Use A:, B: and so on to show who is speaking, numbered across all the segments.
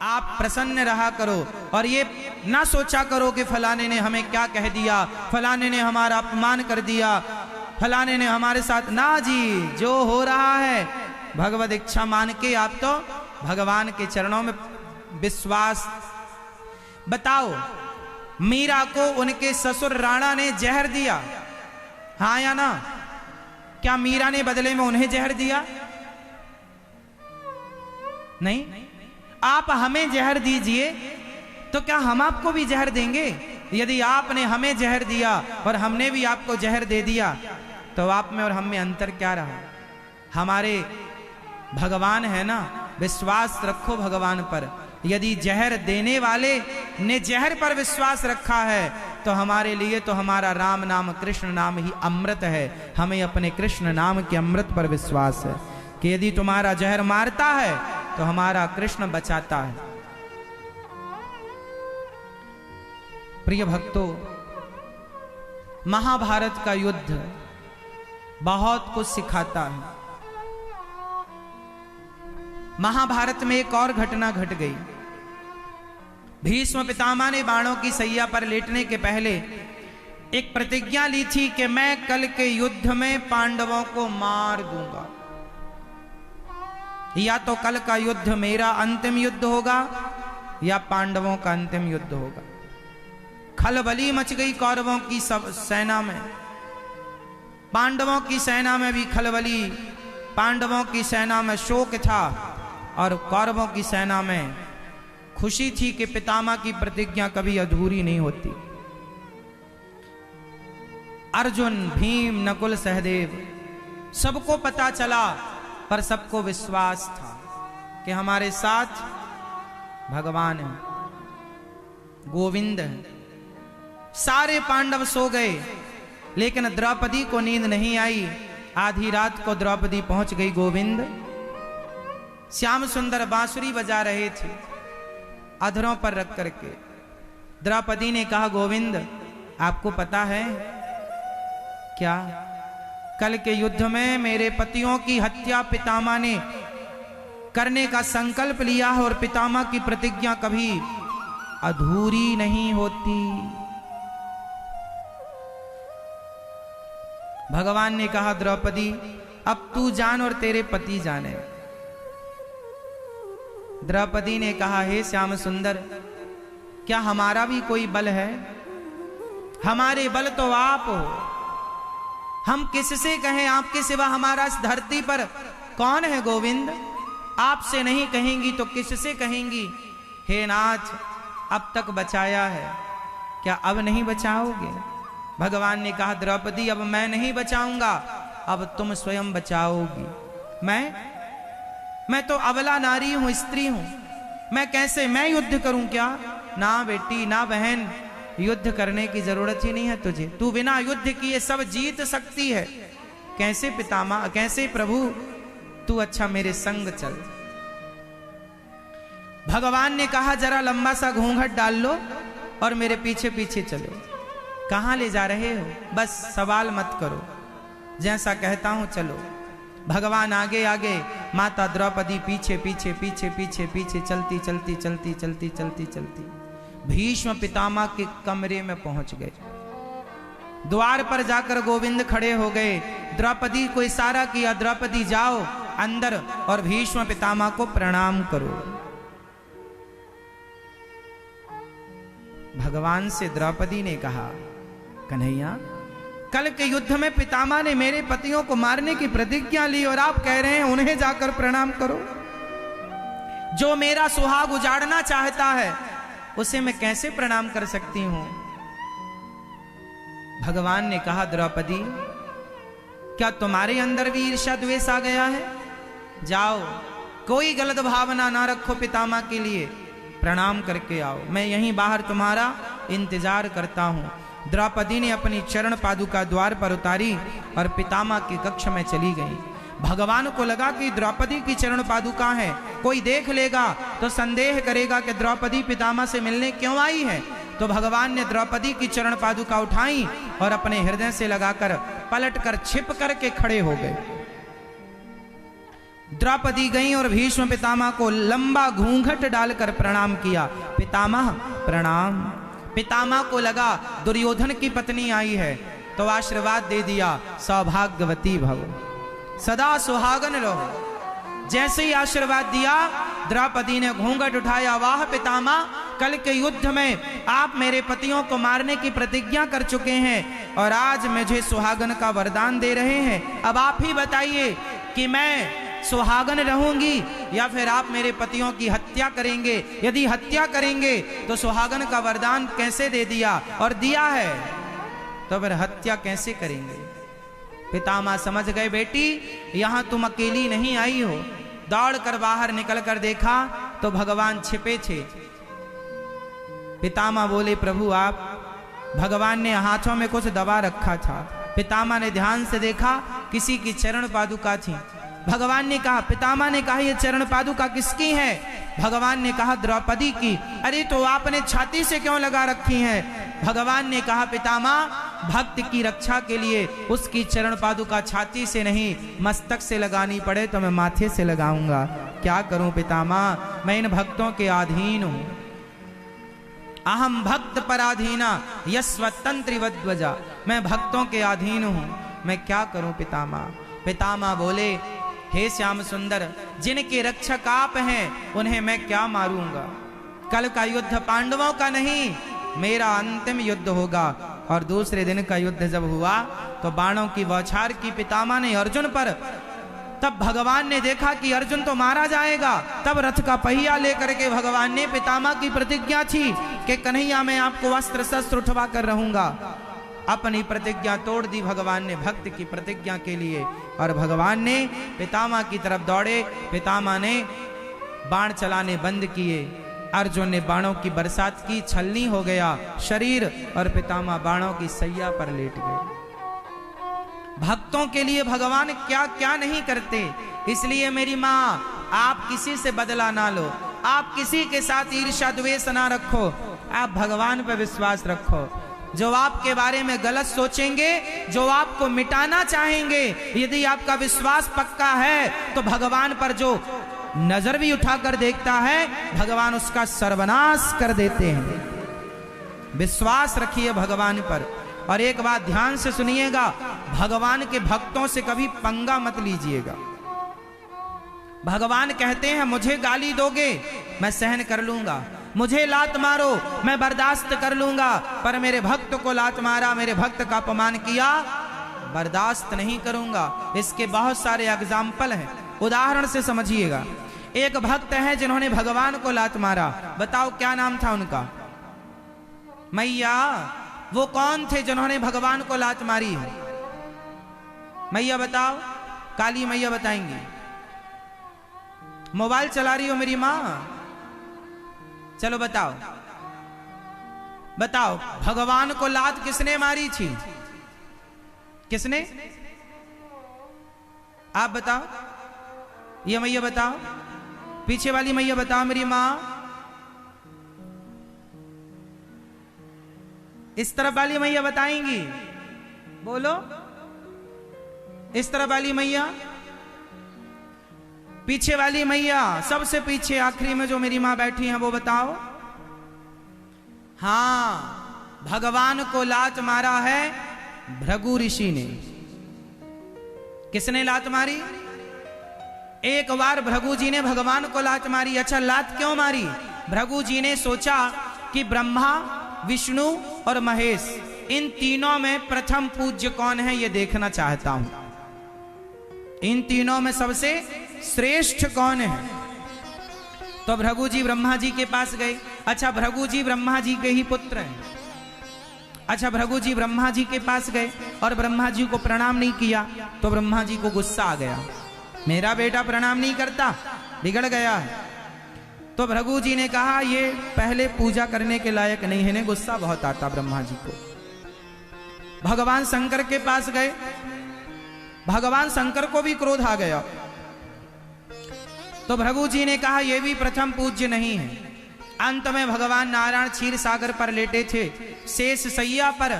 A: आप प्रसन्न रहा करो और ये ना सोचा करो कि फलाने ने हमें क्या कह दिया, फलाने ने हमारा अपमान कर दिया, फलाने ने हमारे साथ। ना जी, जो हो रहा है भगवत इच्छा मान के आप तो भगवान के चरणों में विश्वास। बताओ, मीरा को उनके ससुर राणा ने जहर दिया, हाँ या ना? क्या मीरा ने बदले में उन्हें जहर दिया? नहीं। आप हमें जहर दीजिए तो क्या हम आपको भी जहर देंगे? यदि आपने हमें जहर दिया और हमने भी आपको जहर दे दिया तो आप में और हम में अंतर क्या रहा? हमारे भगवान है ना, विश्वास रखो भगवान पर। यदि जहर देने वाले ने जहर पर विश्वास रखा है तो हमारे लिए तो हमारा राम नाम कृष्ण नाम ही अमृत है। हमें अपने कृष्ण नाम के अमृत पर विश्वास है कि यदि तुम्हारा जहर मारता है तो हमारा कृष्ण बचाता है। प्रिय भक्तों, महाभारत का युद्ध बहुत कुछ सिखाता है। महाभारत में एक और घटना घट गई। भीष्म पितामह ने बाणों की सैया पर लेटने के पहले एक प्रतिज्ञा ली थी कि मैं कल के युद्ध में पांडवों को मार दूंगा। या तो कल का युद्ध मेरा अंतिम युद्ध होगा या पांडवों का अंतिम युद्ध होगा। खलबली मच गई कौरवों की सब सेना में, पांडवों की सेना में भी खलबली। पांडवों की सेना में शोक था और कौरवों की सेना में खुशी थी कि पितामह की प्रतिज्ञा कभी अधूरी नहीं होती। अर्जुन, भीम, नकुल, सहदेव सबको पता चला, पर सबको विश्वास था कि हमारे साथ भगवान है, गोविंद है। सारे पांडव सो गए, लेकिन द्रौपदी को नींद नहीं आई। आधी रात को द्रौपदी पहुंच गई। गोविंद श्याम सुंदर बांसुरी बजा रहे थे अधरों पर रख करके। द्रौपदी ने कहा, गोविंद आपको पता है क्या, कल के युद्ध में मेरे पतियों की हत्या पितामह ने करने का संकल्प लिया है और पितामह की प्रतिज्ञा कभी अधूरी नहीं होती। भगवान ने कहा, द्रौपदी अब तू जान और तेरे पति जाने। द्रौपदी ने कहा, हे श्याम सुंदर, क्या हमारा भी कोई बल है? हमारे बल तो आप हो। हम किससे कहें? आपके सिवा हमारा इस धरती पर कौन है? गोविंद आपसे नहीं कहेंगी तो किससे कहेंगी? हे नाथ, अब तक बचाया है, क्या अब नहीं बचाओगे? भगवान ने कहा, द्रौपदी अब मैं नहीं बचाऊंगा, अब तुम स्वयं बचाओगी। मैं तो अबला नारी हूं, स्त्री हूं, मैं कैसे मैं युद्ध करूं क्या? ना बेटी, ना बहन, युद्ध करने की जरूरत ही नहीं है तुझे। तू बिना युद्ध किए सब जीत सकती है। कैसे पितामह, कैसे प्रभु? तू अच्छा मेरे संग चल। भगवान ने कहा, जरा लंबा सा घूंघट डाल लो और मेरे पीछे पीछे चलो। कहां ले जा रहे हो? बस सवाल मत करो, जैसा कहता हूं चलो। भगवान आगे आगे, माता द्रौपदी पीछे पीछे पीछे पीछे पीछे चलती चलती चलती चलती चलती चलती भीष्म पितामह के कमरे में पहुंच गए। द्वार पर जाकर गोविंद खड़े हो गए। द्रौपदी को इशारा किया, द्रौपदी जाओ अंदर और भीष्म पितामह को प्रणाम करो। भगवान से द्रौपदी ने कहा, कन्हैया, कल के युद्ध में पितामह ने मेरे पतियों को मारने की प्रतिज्ञा ली और आप कह रहे हैं उन्हें जाकर प्रणाम करो। जो मेरा सुहाग उजाड़ना चाहता है उसे मैं कैसे प्रणाम कर सकती हूं? भगवान ने कहा, द्रौपदी, क्या तुम्हारे अंदर भी ईर्ष्या द्वेष आ गया है? जाओ, कोई गलत भावना ना रखो, पितामह के लिए प्रणाम करके आओ। मैं यहीं बाहर तुम्हारा इंतजार करता हूं। द्रौपदी ने अपनी चरण पादुका द्वार पर उतारी और पितामह के कक्ष में चली गई। भगवान को लगा कि द्रौपदी की चरण पादुका है, कोई देख लेगा तो संदेह करेगा कि द्रौपदी पितामह से मिलने क्यों आई है। तो भगवान ने द्रौपदी की चरण पादुका उठाई और अपने हृदय से लगाकर पलट कर छिप करके खड़े हो गए। द्रौपदी गई और भीष्म पितामह को लंबा घूंघट डालकर प्रणाम किया। पितामह प्रणाम। पितामह को लगा दुर्योधन की पत्नी आई है, तो आशीर्वाद दे दिया, सौभाग्यवती भव, सदा सुहागन रहो। जैसे ही आशीर्वाद दिया, द्रौपदी ने घूंघट उठाया। वाह पितामह, कल के युद्ध में आप मेरे पतियों को मारने की प्रतिज्ञा कर चुके हैं और आज मुझे सुहागन का वरदान दे रहे हैं। अब आप ही बताइए कि मैं सुहागन रहूंगी या फिर आप मेरे पतियों की हत्या करेंगे। यदि हत्या करेंगे तो सुहागन का वरदान कैसे दे दिया, और दिया है तो फिर हत्या कैसे करेंगे। पितामह समझ गए, बेटी यहां तुम अकेली नहीं आई हो। दौड़कर बाहर निकल कर देखा तो भगवान छिपे थे। पितामह बोले, प्रभु आप, भगवान ने हाथों में कुछ दबा रखा था। पितामह ने ध्यान से देखा, किसी की चरण पादुका थी। भगवान ने कहा, पितामह ने कहा, ये चरण पादुका किसकी है? भगवान ने कहा, द्रौपदी की। अरे तो आपने छाती से क्यों लगा रखी है? भगवान ने कहा, पितामह भक्त की रक्षा के लिए उसकी चरण पादुका छाती से नहीं मस्तक से लगानी पड़े तो मैं माथे से लगाऊंगा। क्या करूं पितामह, मैं इन भक्तों के अधीन हूं। अहम भक्त पराधीना यस्वतंत्री वध्वजा, मैं भक्तों के अधीन हूं, मैं क्या करूं पितामह। पितामह बोले, हे श्याम सुंदर, जिनके रक्षक आप हैं उन्हें मैं क्या मारूंगा। कल का युद्ध पांडवों का नहीं, मेरा अंतिम युद्ध होगा। और दूसरे दिन का युद्ध जब हुआ तो बाणों की बौछार की पितामह ने अर्जुन पर। तब भगवान ने देखा कि अर्जुन तो मारा जाएगा। तब रथ का पहिया लेकर के भगवान ने, पितामह की प्रतिज्ञा थी कि कन्हैया मैं आपको अस्त्र शस्त्र उठवा कर रहूंगा, अपनी प्रतिज्ञा तोड़ दी भगवान ने भक्त की प्रतिज्ञा के लिए। और भगवान ने पितामह की तरफ दौड़े। पितामह ने बाण चलाने बंद किए। अर्जुन ने बाणों की बरसात की, छलनी हो गया शरीर और पितामह बाणों की सैया पर लेट गए। भक्तों के लिए भगवान क्या क्या नहीं करते। इसलिए मेरी माँ, आप किसी से बदला ना लो, आप किसी के साथ ईर्ष्या द्वेष ना रखो, आप भगवान पर विश्वास रखो। जो आपके बारे में गलत सोचेंगे, जो आपको मिटाना चाहेंगे, यदि आपका विश्वास पक्का है तो भगवान पर जो नजर भी उठाकर देखता है, भगवान उसका सर्वनाश कर देते हैं। विश्वास रखिए भगवान पर। और एक बात ध्यान से सुनिएगा, भगवान के भक्तों से कभी पंगा मत लीजिएगा। भगवान कहते हैं, मुझे गाली दोगे मैं सहन कर लूंगा, मुझे लात मारो मैं बर्दाश्त कर लूंगा, पर मेरे भक्त को लात मारा, मेरे भक्त का अपमान किया, बर्दाश्त नहीं करूंगा। इसके बहुत सारे एग्जाम्पल हैं, उदाहरण से समझिएगा। एक भक्त है जिन्होंने भगवान को लात मारा। बताओ क्या नाम था उनका? मैया। वो कौन थे जिन्होंने भगवान को लात मारी है? मैया बताओ। काली मैया बताएंगी। मोबाइल चला रही हो मेरी माँ? चलो बताओ, बताओ भगवान को लात किसने मारी थी? किसने? आप बताओ। ये मैया बताओ, पीछे वाली मैया बताओ मेरी माँ। इस तरफ वाली मैया बताएंगी, बोलो। इस तरफ वाली मैया, पीछे वाली मैया, सबसे पीछे आखिरी में जो मेरी मां बैठी हैं वो बताओ। हां, भगवान को लात मारा है भृगु ऋषि ने। किसने लात मारी? एक बार भृगु जी ने भगवान को लात मारी। अच्छा, लात क्यों मारी? भृगु जी ने सोचा कि ब्रह्मा, विष्णु और महेश, इन तीनों में प्रथम पूज्य कौन है ये देखना चाहता हूं। इन तीनों में सबसे श्रेष्ठ कौन है? तो भृगु जी ब्रह्मा जी के पास गए। अच्छा, भृगु जी ब्रह्मा जी के ही पुत्र हैं। अच्छा, भृगु जी ब्रह्मा जी के पास गए और ब्रह्मा जी को प्रणाम नहीं किया तो ब्रह्मा जी को गुस्सा आ गया, मेरा बेटा प्रणाम नहीं करता, बिगड़ गया है। तो भृगु जी ने कहा, ये पहले पूजा करने के लायक नहीं है। ने गुस्सा बहुत आता ब्रह्मा जी को। भगवान शंकर के पास गए, भगवान शंकर को भी क्रोध आ गया। तो भृगु जी ने कहा, यह भी प्रथम पूज्य नहीं है। अंत में भगवान नारायण क्षीर सागर पर लेटे थे, शेष सैया पर।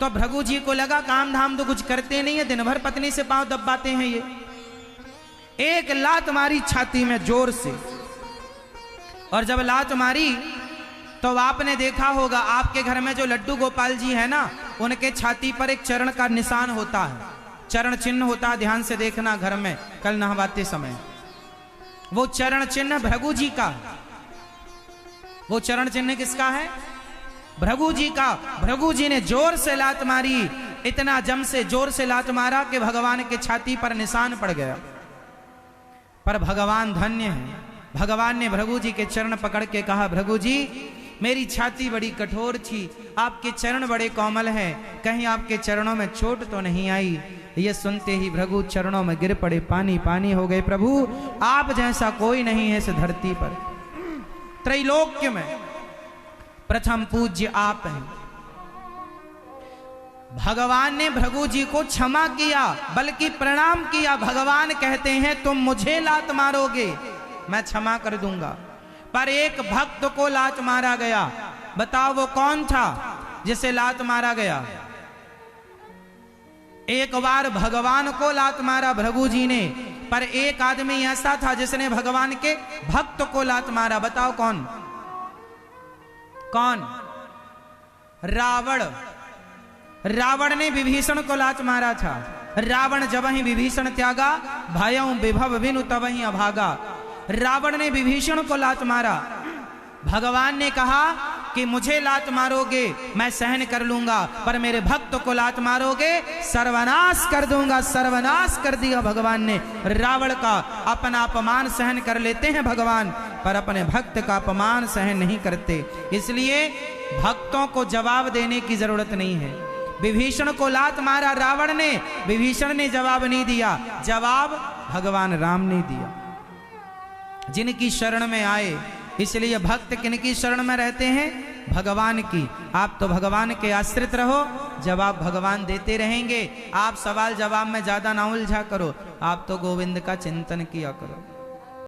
A: तो भृगु जी को लगा काम धाम तो कुछ करते नहीं है, दिन भर पत्नी से पांव दबाते हैं ये। एक लात मारी छाती में जोर से, और जब लात मारी तो आपने देखा होगा आपके घर में जो लड्डू गोपाल जी है ना, उनके छाती पर एक चरण का निशान होता है, चरण चिन्ह होता है। ध्यान से देखना घर में कल नहवाते समय, वो चरण चिन्ह भृगु जी का, वो चरण चिन्ह किसका है? भृगु जी का। भृगु जी ने जोर से लात मारी, इतना जम से जोर से लात मारा कि भगवान के छाती पर निशान पड़ गया। पर भगवान धन्य है, भगवान ने भृगु जी के चरण पकड़ के कहा, भृगु जी मेरी छाती बड़ी कठोर थी, आपके चरण बड़े कोमल हैं, कहीं आपके चरणों में चोट तो नहीं आई। ये सुनते ही भृगु चरणों में गिर पड़े, पानी पानी हो गए। प्रभु आप जैसा कोई नहीं है इस धरती पर, त्रैलोक्य में प्रथम पूज्य आप हैं। भगवान ने भृगु जी को क्षमा किया, बल्कि प्रणाम किया। भगवान कहते हैं तुम मुझे लात मारोगे, मैं क्षमा कर दूंगा। पर एक भक्त को लात मारा गया, बताओ वो कौन था जिसे लात मारा गया? एक बार भगवान को लात मारा भृगु जी ने, पर एक आदमी ऐसा था जिसने भगवान के भक्त को लात मारा। बताओ कौन? कौन? रावण। रावण ने विभीषण को लात मारा था। रावण जब ही विभीषण त्यागा, भयं विभव विनु तब ही अभागा। रावण ने विभीषण को लात मारा। भगवान ने कहा कि मुझे लात मारोगे मैं सहन कर लूंगा, पर मेरे भक्त को लात मारोगे सर्वनाश कर दूंगा। सर्वनाश कर दिया भगवान ने रावण का। अपना अपमान सहन कर लेते हैं भगवान, पर अपने भक्त का अपमान सहन नहीं करते। इसलिए भक्तों को जवाब देने की जरूरत नहीं है। विभीषण को लात मारा रावण ने, विभीषण ने जवाब नहीं दिया, जवाब भगवान राम ने दिया, जिनकी शरण में आए। इसलिए भक्त किनकी शरण में रहते हैं? भगवान की। आप तो भगवान के आश्रित रहो, जवाब भगवान देते रहेंगे। आप सवाल जवाब में ज्यादा ना उलझा करो, आप तो गोविंद का चिंतन किया करो।